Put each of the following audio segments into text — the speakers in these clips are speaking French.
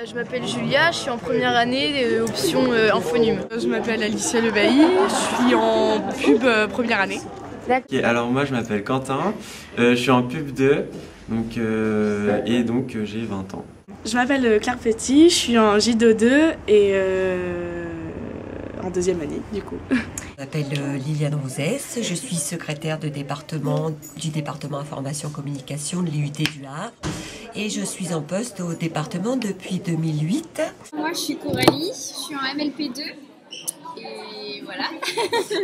Je m'appelle Julia, je suis en première année, option Infonum. Je m'appelle Alicia Lebailly, je suis en pub première année. Okay, alors moi je m'appelle Quentin, je suis en pub 2 donc, et donc j'ai 20 ans. Je m'appelle Claire Petit, je suis en JDO2 et en deuxième année du coup. Je m'appelle Liliane Rouzès, je suis secrétaire de département du département information communication de l'IUT du Havre et je suis en poste au département depuis 2008. Moi je suis Coralie, je suis en MLP2 et voilà.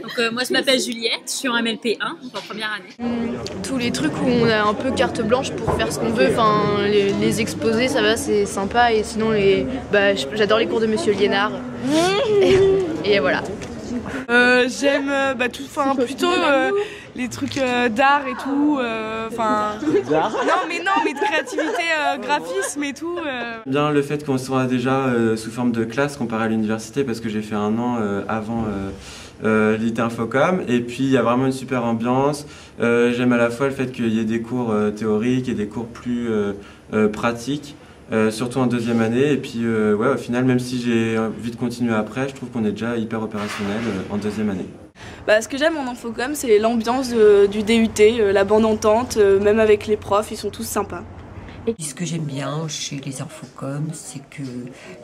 Donc moi je m'appelle Juliette, je suis en MLP1, donc en première année. Tous les trucs où on a un peu carte blanche pour faire ce qu'on veut, enfin les exposés ça va, c'est sympa, et sinon j'adore les cours de Monsieur Liénard. Et voilà. J'aime plutôt les trucs d'art et tout, non mais de créativité, graphisme et tout. Bien le fait qu'on soit déjà sous forme de classe comparé à l'université, parce que j'ai fait un an avant l'IUT Infocom, et puis il y a vraiment une super ambiance. J'aime à la fois le fait qu'il y ait des cours théoriques et des cours plus pratiques. Surtout en deuxième année, et puis ouais, au final, même si j'ai envie de continuer après, je trouve qu'on est déjà hyper opérationnel en deuxième année. Ce que j'aime en Infocom, c'est l'ambiance du DUT, la bande entente, même avec les profs, ils sont tous sympas. Et ce que j'aime bien chez les Infocom, c'est que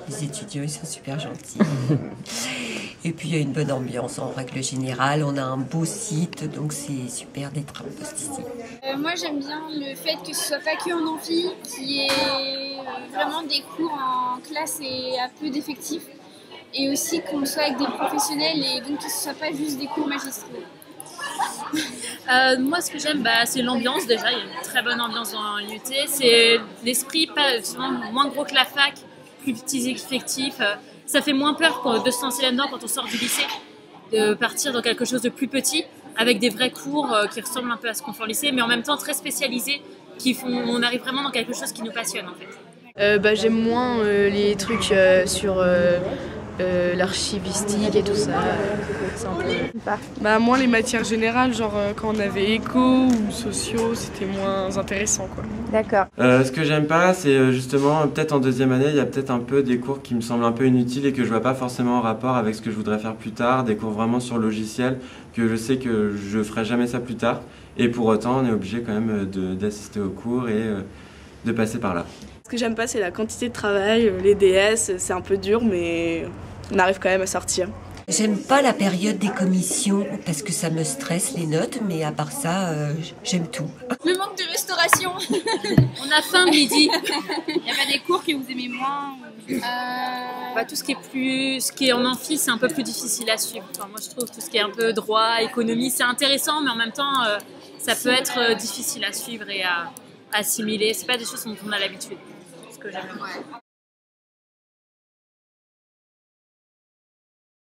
les étudiants ils sont super gentils. Et puis il y a une bonne ambiance en règle générale, on a un beau site, donc c'est super d'être en poste ici. Moi j'aime bien le fait que ce soit pas que en amphi, qu'il y ait vraiment des cours en classe et à peu d'effectifs, et aussi qu'on soit avec des professionnels et donc que ce soit pas juste des cours magistraux. Moi ce que j'aime c'est l'ambiance déjà, il y a une très bonne ambiance dans l'IUT, c'est l'esprit souvent moins gros que la fac, plus petits effectifs, ça fait moins peur de se lancer là-dedans quand on sort du lycée, de partir dans quelque chose de plus petit, avec des vrais cours qui ressemblent un peu à ce qu'on fait au lycée, mais en même temps très spécialisés, on arrive vraiment dans quelque chose qui nous passionne en fait. J'aime moins les trucs sur l'archivistique et tout ça. C'est un peu... Moins les matières générales, genre quand on avait éco ou sociaux, c'était moins intéressant quoi. D'accord. Ce que j'aime pas, c'est justement, peut-être en deuxième année, il y a peut-être un peu des cours qui me semblent un peu inutiles et que je vois pas forcément en rapport avec ce que je voudrais faire plus tard, des cours vraiment sur logiciel, que je sais que je ferai jamais ça plus tard, et pour autant on est obligé quand même d'assister aux cours et de passer par là. Ce que j'aime pas, c'est la quantité de travail, les DS, c'est un peu dur, mais on arrive quand même à sortir. J'aime pas la période des commissions parce que ça me stresse les notes, mais à part ça, j'aime tout. Le manque de restauration. On a faim midi. Il y a pas des cours que vous aimez moins Tout ce qui est en amphi, c'est un peu plus difficile à suivre. Enfin, moi je trouve tout ce qui est un peu droit, économie, c'est intéressant, mais en même temps ça peut être difficile à suivre et à assimiler. C'est pas des choses dont on a l'habitude. Ce que j'aime.